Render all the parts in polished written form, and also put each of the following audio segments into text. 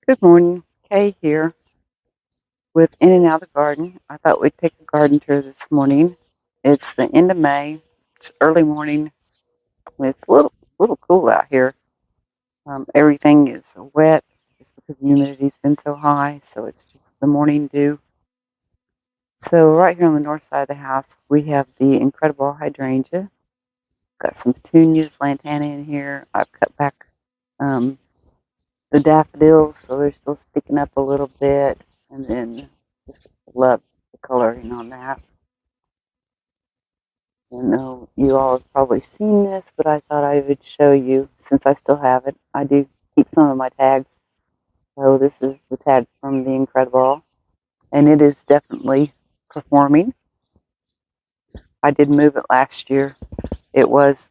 Good morning, Kay here with In and Out of the Garden. I thought we'd take a garden tour this morning. It's the end of May. It's early morning. It's a little cool out here. Everything is wet just because the humidity's been so high, so it's just the morning dew. So right here on the north side of the house, we have the incredible hydrangea. Got some petunias, lantana in here. I've cut back um, the daffodils, so they're still sticking up a little bit, and then just love the coloring on that. I know you all have probably seen this, but I thought I would show you since I still have it. I do keep some of my tags. So this is the tag from the Incredible, and it is definitely performing. I did move it last year. It was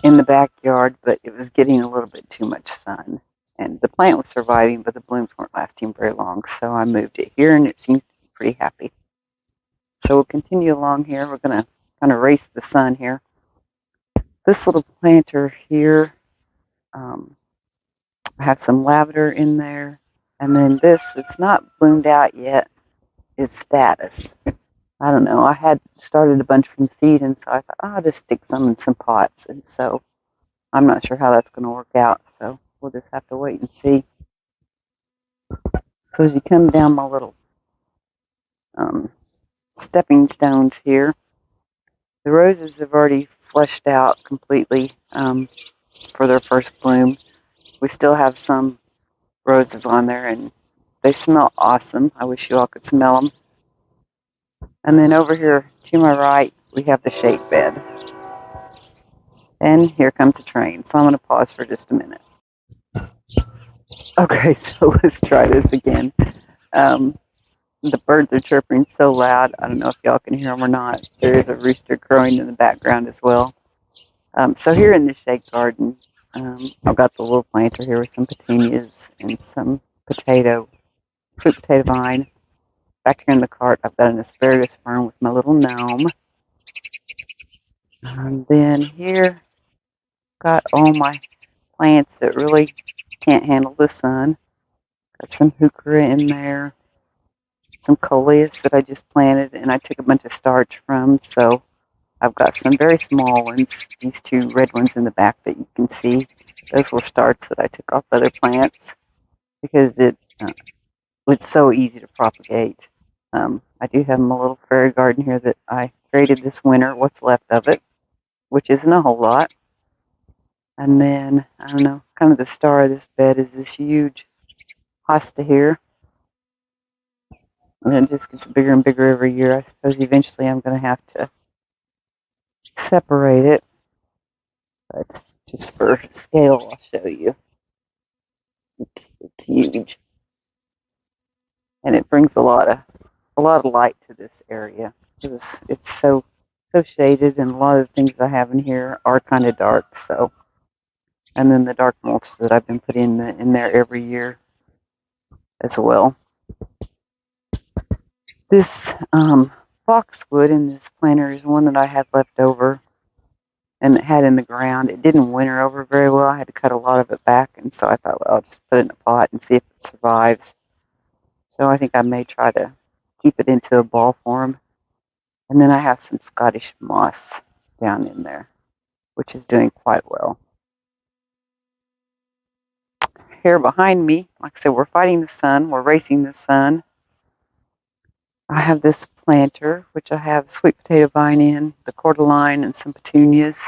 in the backyard, but it was getting a little bit too much sun. And the plant was surviving, but the blooms weren't lasting very long. So I moved it here, and it seems to be pretty happy. So we'll continue along here. We're going to kind of race the sun here. This little planter here, um, I have some lavender in there. And then this, it's not bloomed out yet, is status. I don't know. I had started a bunch from seed, and so I thought, I'll just stick some in some pots. And so I'm not sure how that's going to work out. So we'll just have to wait and see. So as you come down my little um, stepping stones here, the roses have already fleshed out completely for their first bloom. We still have some roses on there, and they smell awesome. I wish you all could smell them. And then over here to my right, we have the shade bed. And here comes a train. So I'm going to pause for just a minute. Okay, so let's try this again. Um, the birds are chirping so loud. I don't know if y'all can hear them or not. There is a rooster crowing in the background as well. So here in this shade garden, I've got the little planter here with some petunias and some sweet potato vine. Back here in the cart, I've got an asparagus fern with my little gnome. And then here, got all my plants that really can't handle the sun. Got some heuchera in there, some coleus that I just planted, and I took a bunch of starch from. So I've got some very small ones. These two red ones in the back that you can see. Those were starts that I took off other plants because it's so easy to propagate. I do have my little fairy garden here that I created this winter, what's left of it, which isn't a whole lot. And then, I don't know, kind of the star of this bed is this huge hosta here. And it just gets bigger and bigger every year. I suppose eventually I'm going to have to separate it. But just for scale, I'll show you. It's huge. And it brings a lot of light to this area because it's so shaded, and a lot of the things I have in here are kind of dark. So, and then the dark mulch that I've been putting in there every year as well. This boxwood in this planter is one that I had left over and it had in the ground. It didn't winter over very well. I had to cut a lot of it back, and so I thought, well, I'll just put it in a pot and see if it survives. So I think I may try to keep it into a ball form. And then I have some Scottish moss down in there, which is doing quite well. Here behind me, like I said, we're fighting the sun. We're racing the sun. I have this planter, which I have sweet potato vine in, the cordyline, and some petunias.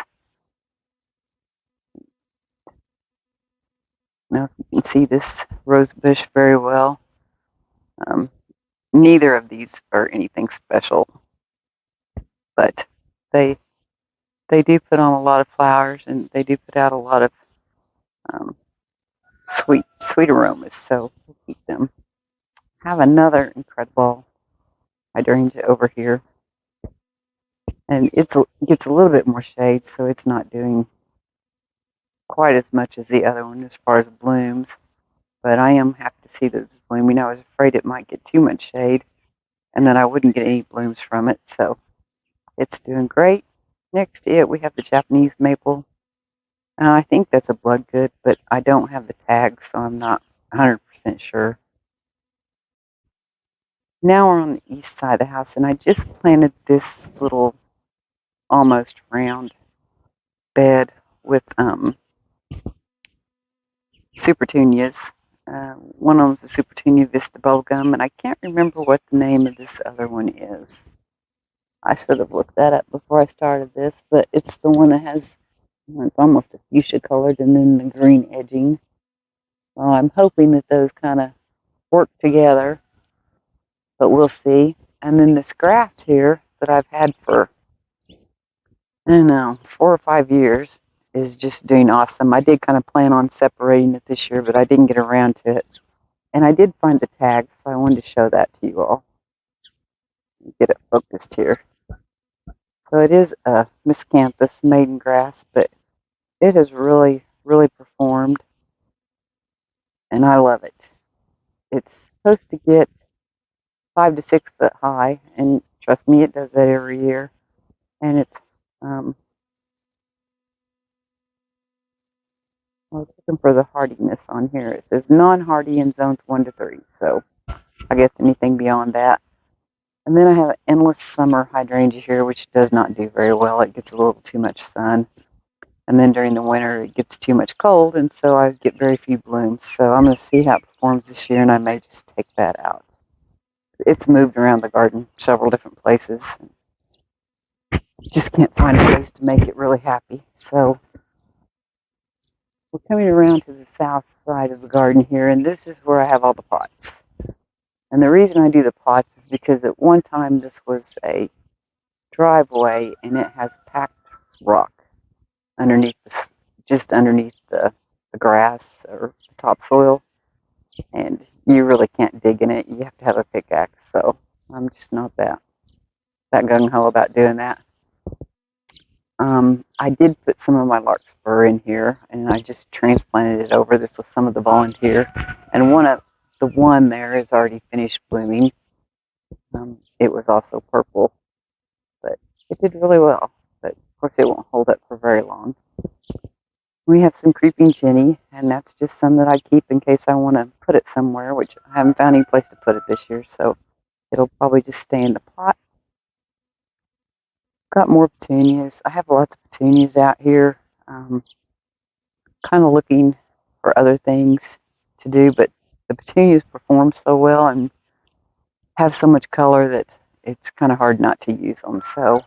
Now you can see this rose bush very well. Neither of these are anything special, but they do put on a lot of flowers, and they do put out a lot of um, sweet aromas. So we'll keep them. I have another incredible hydrangea over here, and it gets a little bit more shade, so it's not doing quite as much as the other one as far as blooms. But I am happy to see that it's blooming. I was afraid it might get too much shade, and then I wouldn't get any blooms from it. So it's doing great. Next to it, we have the Japanese maple, I think that's a blood good, but I don't have the tag, so I'm not 100% sure. Now we're on the east side of the house, and I just planted this little almost round bed with supertunias. One of them's a supertunia vista bubblegum, and I can't remember what the name of this other one is. I should have looked that up before I started this, but it's the one that has, it's almost a fuchsia colored and then the green edging. So I'm hoping that those kind of work together, but we'll see. And then this grass here that I've had for, I don't know, 4 or 5 years is just doing awesome. I did kind of plan on separating it this year, but I didn't get around to it. And I did find the tag, so I wanted to show that to you all. Get it focused here. So it is a miscanthus maiden grass, but it has really, really performed, and I love it. It's supposed to get 5 to 6 foot high, and trust me, it does that every year. And it's, I was looking for the hardiness on here. It says non-hardy in zones 1 to 3, so I guess anything beyond that. And then I have an endless summer hydrangea here, which does not do very well. It gets a little too much sun. And then during the winter, it gets too much cold, and so I get very few blooms. So I'm going to see how it performs this year, and I may just take that out. It's moved around the garden several different places. Just can't find a place to make it really happy. So we're coming around to the south side of the garden here, and this is where I have all the pots. And the reason I do the pots is because at one time this was a driveway, and it has packed rock underneath just underneath the grass or the topsoil, and you really can't dig in it. You have to have a pickaxe, so I'm just not that gung-ho about doing that. I did put some of my larkspur in here, and I just transplanted it over. This was some of the volunteer, and the one there is already finished blooming. It was also purple, but it did really well. But of course, it won't hold up for very long. We have some creeping Jenny, and that's just some that I keep in case I want to put it somewhere, which I haven't found any place to put it this year, so it'll probably just stay in the pot. Got more petunias. I have lots of petunias out here. Kind of looking for other things to do, but the petunias perform so well and have so much color that it's kind of hard not to use them. So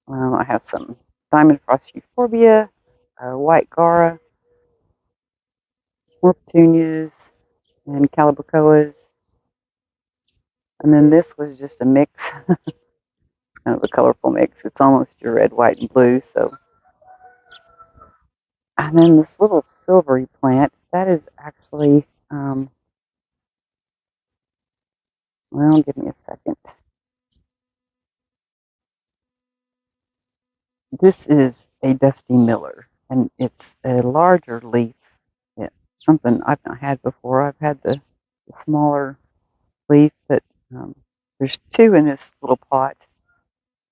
I have some diamond frost euphorbia, white gara, more petunias, and calibrachoas. And then this was just a mix, kind of a colorful mix. It's almost your red, white, and blue. So, and then this little silvery plant that is actually, well, give me a second. This is a Dusty Miller, and it's a larger leaf. It's something I've not had before. I've had the smaller leaf, but there's two in this little pot,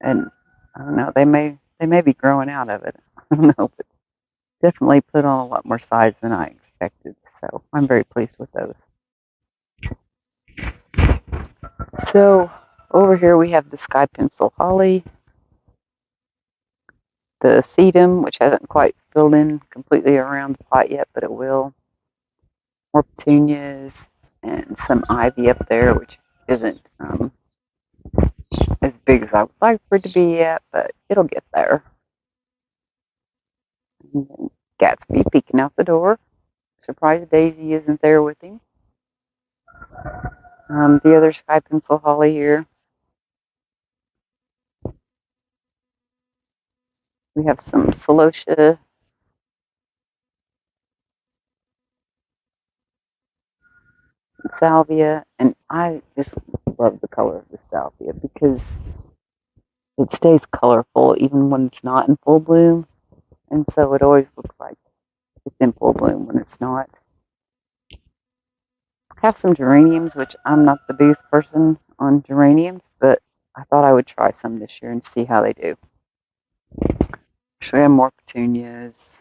and I don't know. They may be growing out of it. I don't know, but definitely put on a lot more size than I expected. So I'm very pleased with those. So over here we have the sky pencil holly, the sedum, which hasn't quite filled in completely around the pot yet, but it will. More petunias and some ivy up there, which isn't as big as I would like for it to be yet, but it'll get there. And then Gatsby peeking out the door. Surprised Daisy isn't there with him. The other sky pencil holly here. We have some celosia, salvia, and I just love the color of the salvia because it stays colorful even when it's not in full bloom, and so it always looks like it's in full bloom when it's not. I have some geraniums, which I'm not the biggest person on geraniums, but I thought I would try some this year and see how they do. So we have more petunias.